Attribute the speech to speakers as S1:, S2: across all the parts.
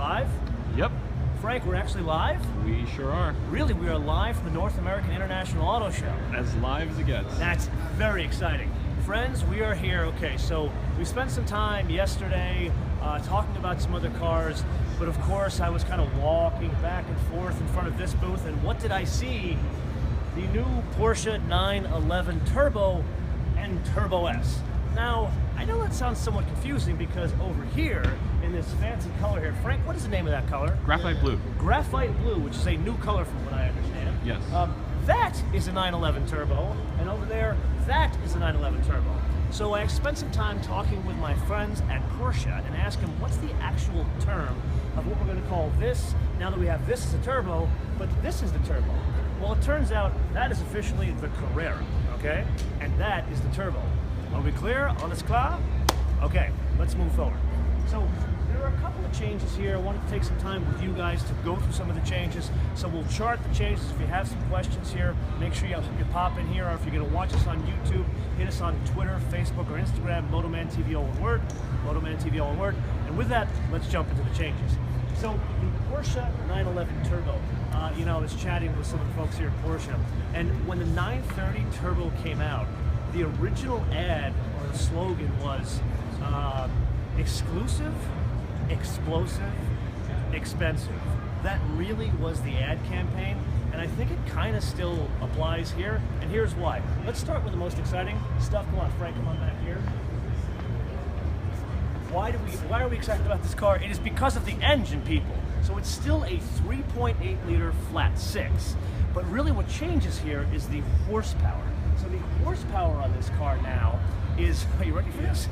S1: live?
S2: Yep.
S1: Frank, we're actually live?
S2: We sure are.
S1: Really, we are live from the North American International Auto Show.
S2: As live as it gets.
S1: That's very exciting. Friends, we are here. Okay, so we spent some time yesterday talking about some other cars, but of course I was kind of walking back and forth in front of this booth, and what did I see? The new Porsche 911 Turbo and Turbo S. Now, I know that sounds somewhat confusing because over here, in this fancy color here, Frank, what is the name of that color?
S2: Graphite blue.
S1: Graphite blue, which is a new color from what I understand.
S2: Yes.
S1: That is a 911 Turbo, and over there, that is a 911 Turbo. So I spent some time talking with my friends at Porsche and asked them what's the actual term of what we're going to call this, now that we have this as a Turbo, but this is the Turbo. Well, it turns out that is officially the Carrera, okay? And that is the Turbo. Are we clear? On this car? Okay, let's move forward. So there are a couple of changes here. I wanted to take some time with you guys to go through some of the changes. So we'll chart the changes. If you have some questions here, make sure you pop in here, or if you're going to watch us on YouTube, hit us on Twitter, Facebook, or Instagram, MotoManTV, all one word, MotoManTV, all one word. And with that, let's jump into the changes. So the Porsche 911 Turbo, you know, I was chatting with some of the folks here at Porsche, and when the 930 Turbo came out, the original ad or the slogan was exclusive, explosive, expensive. That really was the ad campaign, and I think it kind of still applies here, and here's why. Let's start with the most exciting stuff. Come on, Frank, come on back here. Why are we excited about this car? It is because of the engine, people. So it's still a 3.8 liter flat six, but really what changes here is the horsepower. So the horsepower on this car now is, are you ready for this?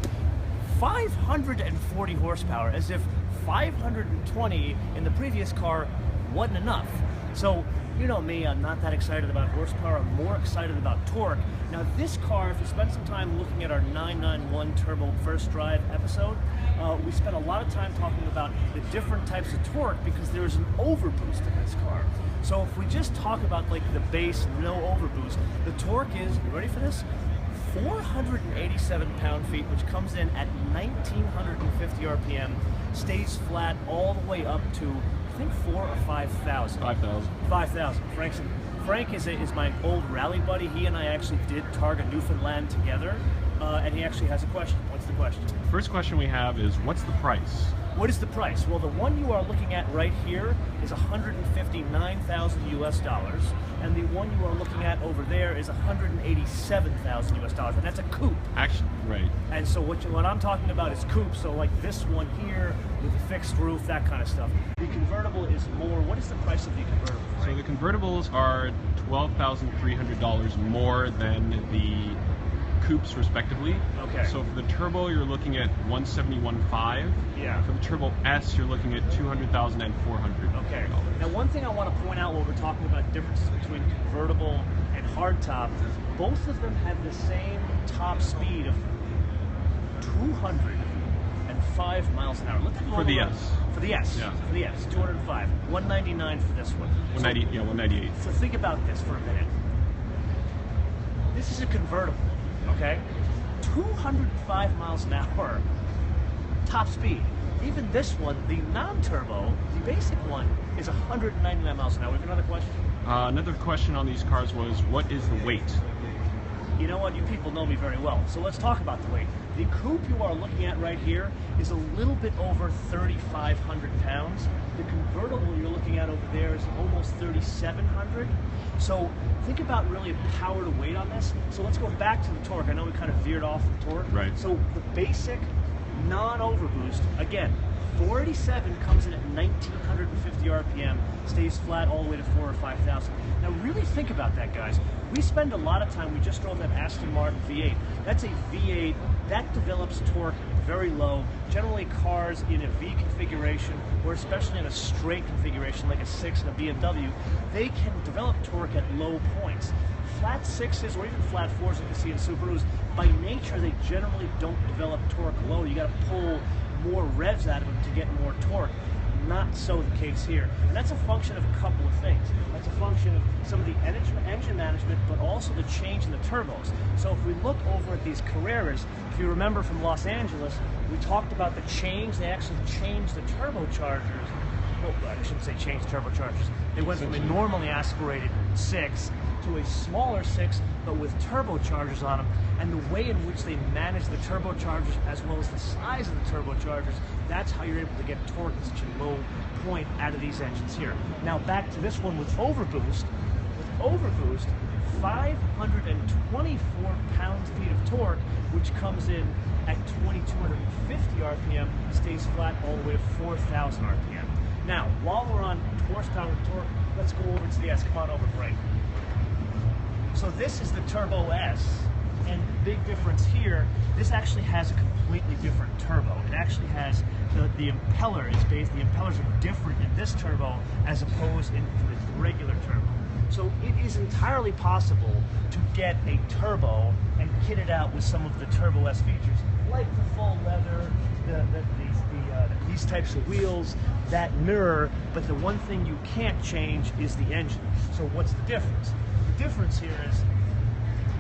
S1: 540 horsepower, as if 520 in the previous car wasn't enough. So, you know me, I'm not that excited about horsepower, I'm more excited about torque. Now this car, if you spend some time looking at our 991 Turbo First Drive episode, we spent a lot of time talking about the different types of torque because there's an overboost in this car. So if we just talk about like the base, no overboost, the torque is, you ready for this? 487 pound-feet, which comes in at 1950 RPM, stays flat all the way up to, I think, 4,000 or 5,000.
S2: 5,000.
S1: 5,000. Frank is my old rally buddy. He and I actually did Targa Newfoundland together, and he actually has a question. What's the question?
S2: First question we have is, what's the price?
S1: What is the price? Well, the one you are looking at right here is $159,000 US, and the one you are looking at over there is $187,000 US, and that's a coupe.
S2: Actually, right.
S1: And so what I'm talking about is coupe. So like this one here with a fixed roof, that kind of stuff. The convertible is more. What is the price of the convertible?
S2: So the convertibles are $12,300 more than the coupes respectively.
S1: Okay.
S2: So for the Turbo, you're looking at $171,500.
S1: Yeah.
S2: For the Turbo S, you're looking at $200,400.
S1: Okay. Now, one thing I want to point out when we're talking about differences between convertible and hardtop, both of them have the same top speed of 205 miles an hour. Look at
S2: For the S.
S1: For the S.
S2: Yeah.
S1: For the S, 205. 199 for this one.
S2: 190. Yeah, 198.
S1: So think about this for a minute. This is a convertible. Okay, 205 miles an hour, top speed. Even this one, the non-turbo, the basic one, is 199 miles an hour. We have another question?
S2: Another question on these cars was, what is the weight?
S1: You know what? You people know me very well, so let's talk about the weight. The coupe you are looking at right here is a little bit over 3,500 pounds. The convertible you're looking at over there is almost 3,700. So think about really power to weight on this. So let's go back to the torque. I know we kind of veered off the torque.
S2: Right.
S1: So the basic non-overboost, again, 487 comes in at 1,950 RPM, stays flat all the way to 4,000 or 5,000. Now really think about that, guys. We spend a lot of time, we just drove that Aston Martin V8. That's a V8, that develops torque very low. Generally cars in a V configuration, or especially in a straight configuration like a 6 and a BMW, they can develop torque at low points. Flat 6s or even flat 4s you can see in Subarus, by nature they generally don't develop torque low. You got to pull more revs out of them to get more torque. not so the case here. And that's a function of a couple of things. That's a function of some of the engine management, but also the change in the turbos. So if we look over at these Carreras, if you remember from Los Angeles, we talked about the change. They actually changed the turbochargers. Well, I shouldn't say change turbochargers. They went from a normally aspirated 6 to a smaller 6, but with turbochargers on them. And the way in which they manage the turbochargers, as well as the size of the turbochargers, that's how you're able to get torque at such a low point out of these engines here. Now back to this one with overboost. With overboost, 524 pound-feet of torque, which comes in at 2,250 RPM, stays flat all the way to 4,000 RPM. Now, while we're on horsepower and torque, let's go over to the S. Come on over, Frank. So this is the Turbo S, and big difference here, this actually has a completely different turbo. It actually has, the impeller is based, the impellers are different in this turbo as opposed in the regular turbo. So it is entirely possible to get a turbo and kit it out with some of the Turbo S features, like the full leather, these types of wheels, that mirror, but the one thing you can't change is the engine. So what's the difference? The difference here is,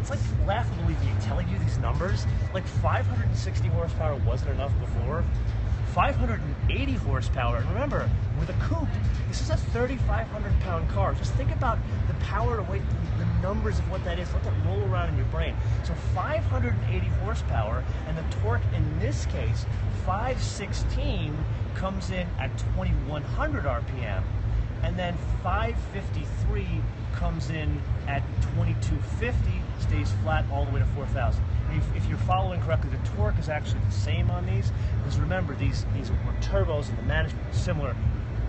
S1: it's like laughable even telling you these numbers. Like 560 horsepower wasn't enough before. 580 horsepower, and remember, with a coupe, this is a 3,500 pound car. Just think about the power to weight, the numbers of what that is. Let that roll around in your brain. So 580 horsepower, and the torque in this case, 516, comes in at 2,100 RPM, and then 553 comes in at 2,250, stays flat all the way to 4,000. If you're following correctly, the torque is actually the same on these, because remember, these were turbos and the management was similar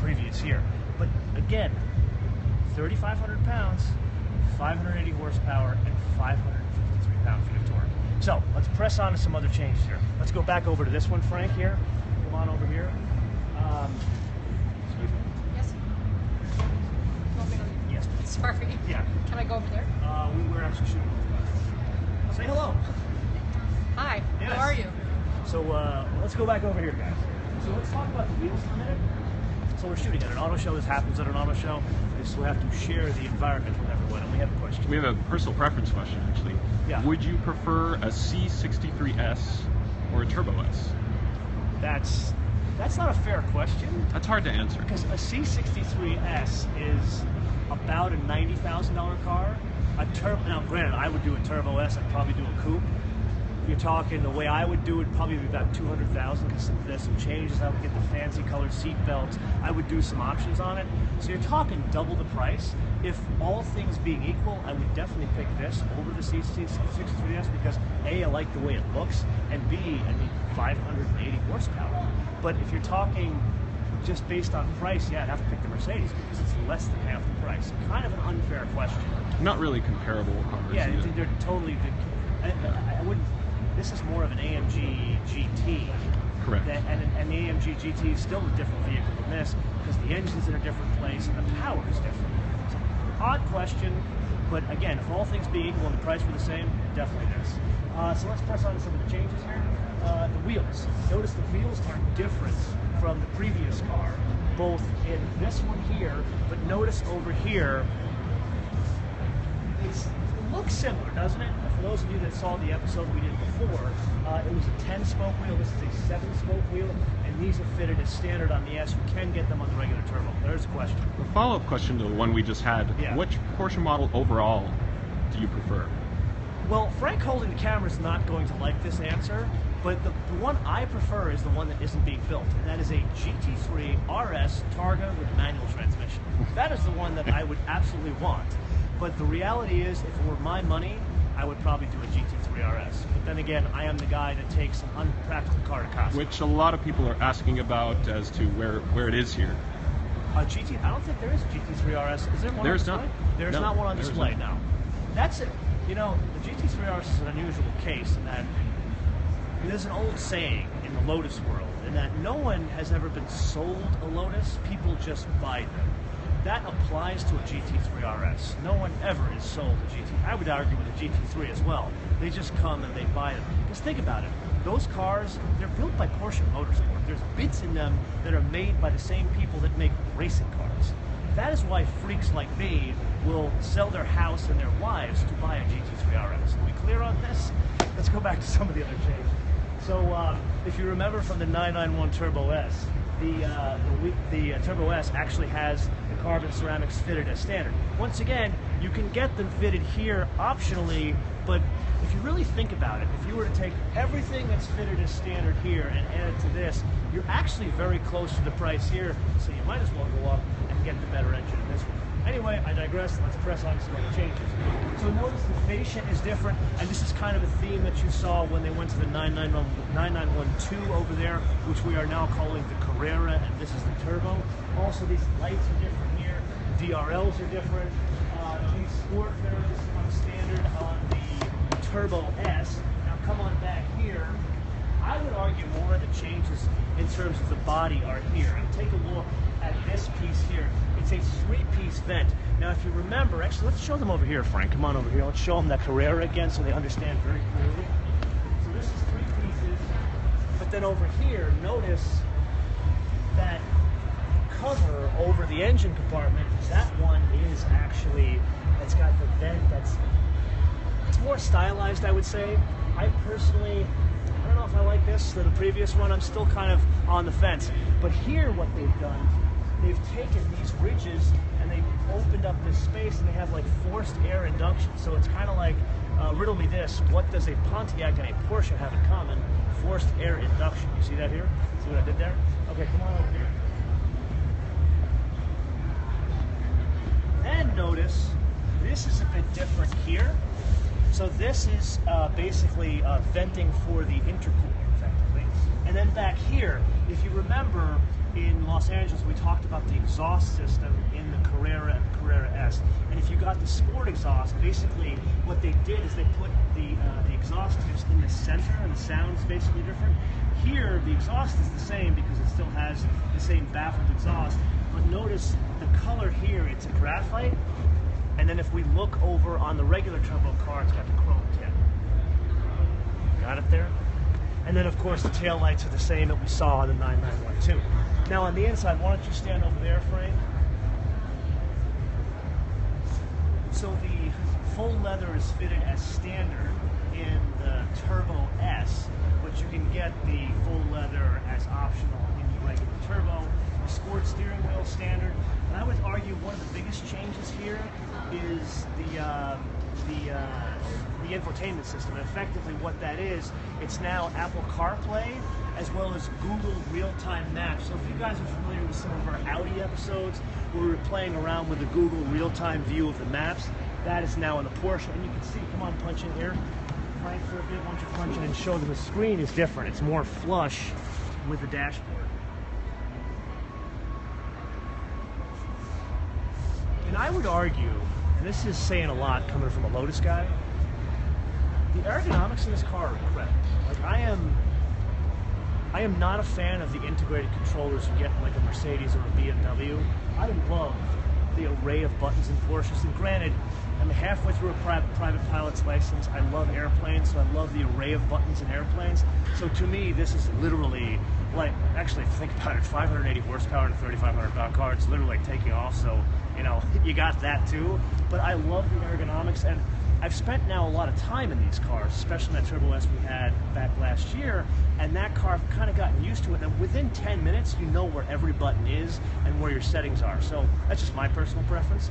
S1: previous year. But again, 3,500 pounds, 580 horsepower, and 553 pound-feet of torque. So let's press on to some other changes here. Let's go back over to this one, Frank, here. Come on over here. Excuse me.
S3: Yes. You want me to...
S1: Yes.
S3: Sorry.
S1: Yeah.
S3: Can I go over there?
S1: We were actually shooting. Say hello.
S3: Hi.
S1: Yes.
S3: How are you?
S1: So let's go back over here, guys. So let's talk about the wheels for a minute. So we're shooting at an auto show. This happens at an auto show. We still have to share the environment with everyone, and we have a question.
S2: We have a personal preference question, actually.
S1: Yeah.
S2: Would you prefer a C63S or a Turbo S?
S1: That's not a fair question.
S2: That's hard to answer.
S1: Because a C63S is about a $90,000 car. A turbo. Now, granted, I would do a Turbo S. I'd probably do a coupe. If you're talking the way I would do it, probably be about 200,000, because there's some changes. I would get the fancy colored seat belts. I would do some options on it. So you're talking double the price. If all things being equal, I would definitely pick this over the C63S because A, I like the way it looks, and B, I need 580 horsepower. But if you're talking just based on price, yeah, I'd have to pick the Mercedes because it's less than half the price. Kind of an unfair question.
S2: Not really comparable cars.
S1: Yeah,
S2: either.
S1: they're totally. I wouldn't. This is more of an AMG GT.
S2: Correct.
S1: And the AMG GT is still a different vehicle than this because the engine's in a different place and the power is different. So, odd question, but again, if all things being equal and the price were the same, definitely this. So let's press on to some of the changes here. The wheels. Notice the wheels are different from the previous car, both in this one here, but notice over here, it looks similar, doesn't it? For those of you that saw the episode we did before, it was a 10-spoke wheel. This is a 7-spoke wheel, and these are fitted as standard on the S. You can get them on the regular turbo. There's a question.
S2: A follow-up question to the one we just had.
S1: Yeah.
S2: Which Porsche model overall do you prefer?
S1: Well, Frank holding the camera is not going to like this answer, but the one I prefer is the one that isn't being built, and that is a GT3 RS Targa with manual transmission. That is the one that I would absolutely want. But the reality is, if it were my money, I would probably do a GT3 RS. But then again, I am the guy that takes an unpractical car to Costco.
S2: Which a lot of people are asking about as to where it is here.
S1: I don't think there is a GT3 RS. Is there one
S2: There's
S1: on display? There's not one on display now. That's it. You know, the GT3 RS is an unusual case in that there's an old saying in the Lotus world, in that no one has ever been sold a Lotus, people just buy them. That applies to a GT3 RS. No one ever is sold a GT. I would argue with a GT3 as well. They just come and they buy them. Because think about it. those cars, they're built by Porsche Motorsport. There's bits in them that are made by the same people that make racing cars. That is why freaks like me will sell their house and their wives to buy a GT3 RS. Are we clear on this? Let's go back to some of the other changes. So if you remember from the 991 Turbo S, the Turbo S actually has the carbon ceramics fitted as standard. Once again, you can get them fitted here optionally, but if you really think about it, if you were to take everything that's fitted as standard here and add it to this, you're actually very close to the price here, so you might as well go up and get the better engine in this one. Anyway, I digress. Let's press on to some other changes. So notice the fascia is different, and this is kind of a theme that you saw when they went to the 991-2 over there, which we are now calling the Carrera, and this is the Turbo. Also, these lights are different here. The DRLs are different. These sport mirrors come standard on the Turbo S. Now come on back here. I would argue more of the changes in terms of the body are here. And take a look at this piece here. It's a three-piece vent. Now, if you remember, actually, let's show them over here, Frank. Come on over here. Let's show them that Carrera again so they understand very clearly. So this is three pieces. But then over here, notice that cover over the engine compartment. That one is actually, it's got the vent it's more stylized, I would say. I personally, I don't know if I like this or the previous one. I'm still kind of on the fence. But here, what they've done, they've taken these ridges and they've opened up this space, and they have like forced air induction. So it's kind of like, riddle me this, what does a Pontiac and a Porsche have in common? Forced air induction. You see that here? See what I did there? Okay, come on over here. And notice, this is a bit different here. So this is basically venting for the intercooler, effectively. And then back here, if you remember, in Los Angeles, we talked about the exhaust system in the Carrera and the Carrera S. And if you got the sport exhaust, basically what they did is they put the exhaust tips in the center, and the sound's basically different. Here, the exhaust is the same because it still has the same baffled exhaust. But notice the color here, it's a graphite. And then if we look over on the regular turbo car, it's got the chrome tip. Got it there? And then, of course, the taillights are the same that we saw on the 991-2. Now, on the inside, why don't you stand over there, Frank? So the full leather is fitted as standard in the Turbo S, but you can get the full leather as optional in the regular Turbo. The sport steering wheel standard. And I would argue one of the biggest changes here is the infotainment system. And effectively what that is, it's now Apple CarPlay as well as Google real-time maps. So if you guys are familiar with some of our Audi episodes where we were playing around with the Google real-time view of the maps, that is now in the Porsche. And you can see, come on, punch in here. Frank, for a bit, why don't you punch in and show them the screen is different. It's more flush with the dashboard. And I would argue, and this is saying a lot coming from a Lotus guy, the ergonomics in this car are incredible. Like I am not a fan of the integrated controllers you get in like a Mercedes or a BMW. I love the array of buttons in Porsches. And granted, I'm halfway through a private pilot's license. I love airplanes, so I love the array of buttons in airplanes. So to me, this is literally like, actually, if you think about it, 580 horsepower in a 3,500 pound car, it's literally like taking off. So, you know, you got that too. But I love the ergonomics, and I've spent now a lot of time in these cars, especially in that Turbo S we had back last year, and that car, I've kind of gotten used to it, and within 10 minutes, you know where every button is and where your settings are. So that's just my personal preference.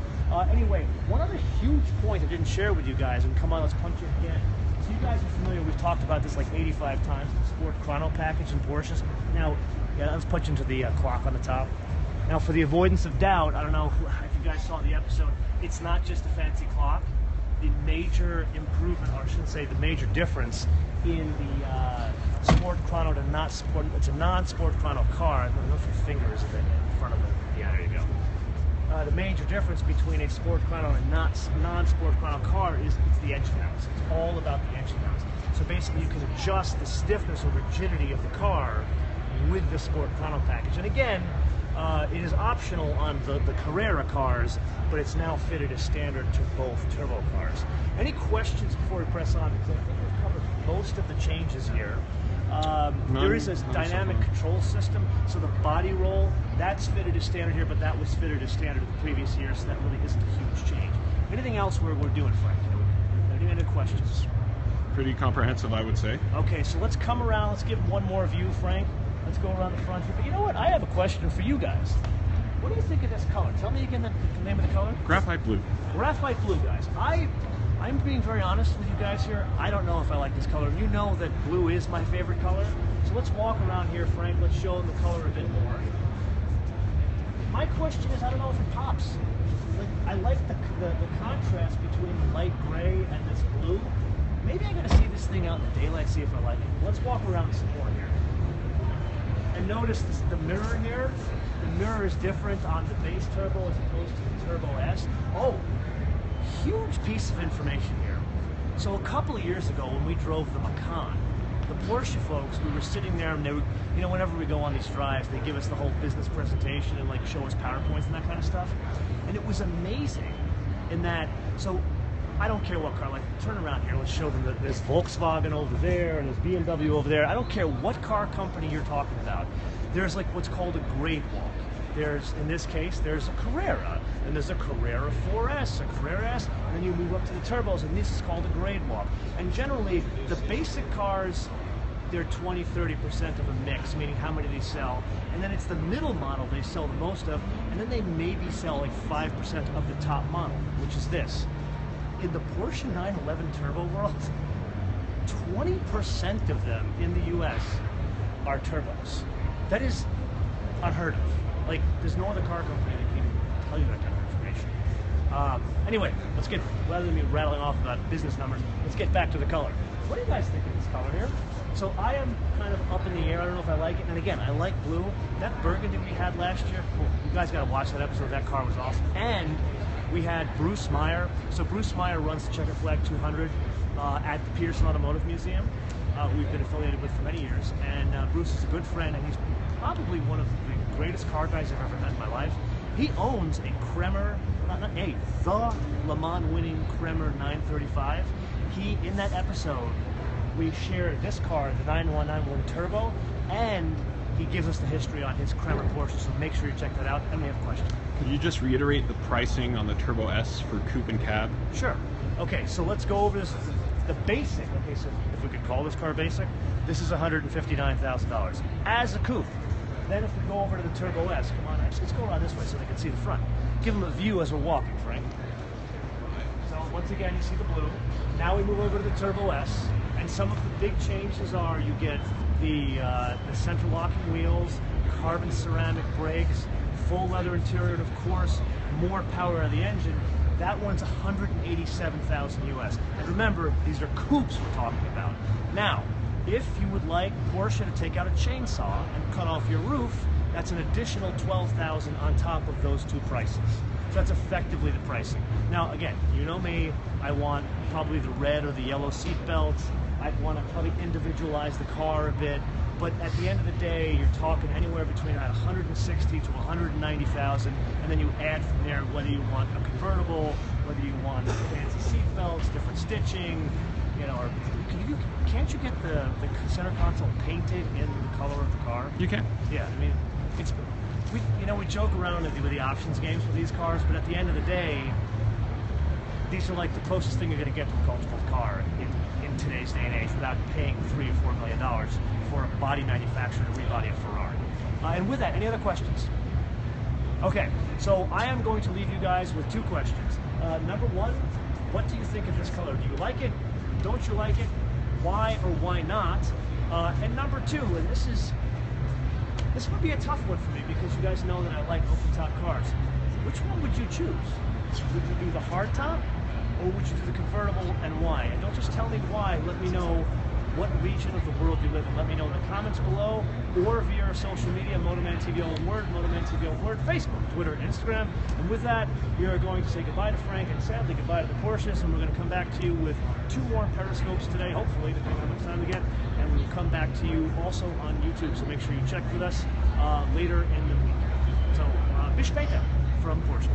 S1: Anyway, one other huge point I didn't share with you guys, and come on, let's punch it again. So you guys are familiar, we've talked about this like 85 times, the Sport Chrono package in Porsches. Now, yeah, let's punch into the clock on the top. Now, for the avoidance of doubt, I don't know if you guys saw the episode, it's not just a fancy clock. The major improvement, or I shouldn't say the major difference in the Sport Chrono to not Sport, it's a non-Sport Chrono car. I don't know if your finger is in front of it. Yeah, there you go. The major difference between a Sport Chrono and a non-Sport Chrono car is it's the engine house. It's all about the engine house. So basically you can adjust the stiffness or rigidity of the car with the Sport Chrono package. And again, it is optional on the Carrera cars, but it's now fitted as standard to both turbo cars. Any questions before we press on? Because I think we've covered most of the changes here. There is a dynamic control system, so the body roll, that's fitted as standard here, but that was fitted as standard the previous year, so that really isn't a huge change. Anything else we're doing, Frank? Any other questions?
S2: Pretty comprehensive, I would say.
S1: Okay, so let's come around. Let's give one more view, Frank. Let's go around the front here. But you know what? I have a question for you guys. What do you think of this color? Tell me again the name of the color.
S2: Graphite blue.
S1: Graphite blue, guys. I'm being very honest with you guys here. I don't know if I like this color. You know that blue is my favorite color. So let's walk around here, Frank. Let's show them the color a bit more. My question is, I don't know if it pops. I like the contrast between the light gray and this blue. Maybe I'm going to see this thing out in the daylight, see if I like it. Let's walk around some more here. And notice the mirror here. The mirror is different on the base turbo as opposed to the Turbo S. Oh, huge piece of information here. So a couple of years ago when we drove the Macan, the Porsche folks, we were sitting there and they would, you know, whenever we go on these drives, they give us the whole business presentation and like show us PowerPoints and that kind of stuff. And it was amazing in that, so I don't care what car, like turn around here, let's show them that there's Volkswagen over there and there's BMW over there. I don't care what car company you're talking about. There's like what's called a grade walk. There's, in this case, there's a Carrera, and there's a Carrera 4S, a Carrera S, and then you move up to the turbos, and this is called a grade walk. And generally, the basic cars, they're 20-30% of a mix, meaning how many they sell. And then it's the middle model they sell the most of, and then they maybe sell like 5% of the top model, which is this. In the Porsche 911 Turbo world, 20% of them in the US are turbos. That is unheard of. Like, there's no other car company that can even tell you that kind of information. Anyway, let's get, rather than me rattling off about business numbers, let's get back to the color. What do you guys think of this color here? So I am kind of up in the air. I don't know if I like it. And again, I like blue. That burgundy we had last year, cool. You guys got to watch that episode. That car was awesome. And we had Bruce Meyer. So Bruce Meyer runs the Checker Flag 200 at the Peterson Automotive Museum, who we've been affiliated with for many years. And Bruce is a good friend, and he's probably one of the greatest car guys I've ever met in my life. He owns a Kremer, the Le Mans winning Kremer 935. In that episode, we share this car, the 9191 Turbo, and he gives us the history on his Kremer Porsche, so make sure you check that out. And we have a question.
S2: Could you just reiterate the pricing on the Turbo S for Coupe and Cab?
S1: Sure. Okay, so let's go over this. The basic, okay, so if we could call this car basic, this is $159,000 as a Coupe. Then if we go over to the Turbo S, come on, actually, let's go around this way so they can see the front. Give them a view as we're walking, Frank. So once again, you see the blue. Now we move over to the Turbo S, and some of the big changes are you get the central locking wheels, carbon ceramic brakes, full leather interior, and of course, more power out of the engine. That one's $187,000 US. And remember, these are coupes we're talking about. Now, if you would like Porsche to take out a chainsaw and cut off your roof, that's an additional $12,000 on top of those two prices. So that's effectively the pricing. Now, again, you know me, I want probably the red or the yellow seat belts. I'd want to probably individualize the car a bit. But at the end of the day, you're talking anywhere between about $160,000 to $190,000, and then you add from there whether you want a convertible, whether you want fancy seat belts, different stitching, you know, or can't you get the center console painted in the color of the car? You can. Yeah, I mean, we joke around with the options games for these cars, but at the end of the day, these are like the closest thing you're going to get to a cultural car in today's day and age without paying $3 or $4 million for a body manufacturer to rebody a Ferrari. And with that, any other questions? Okay, so I am going to leave you guys with two questions. Number one, what do you think of this color? Do you like it? Don't you like it? Why or why not? And number two, and this would be a tough one for me because you guys know that I like open top cars. Which one would you choose? Would you do the hard top, or would you do the convertible, and why? And don't just tell me why, let me know what region of the world you live in. Let me know in the comments below, or via our social media, MotoManTV all one word, MotoManTV all one word, Facebook, Twitter, and Instagram. And with that, we are going to say goodbye to Frank, and sadly goodbye to the Porsches, and we're going to come back to you with 2 more periscopes today, hopefully, depending on how much time we get, and we will come back to you also on YouTube, so make sure you check with us later in the week. So, bis später from Porsche.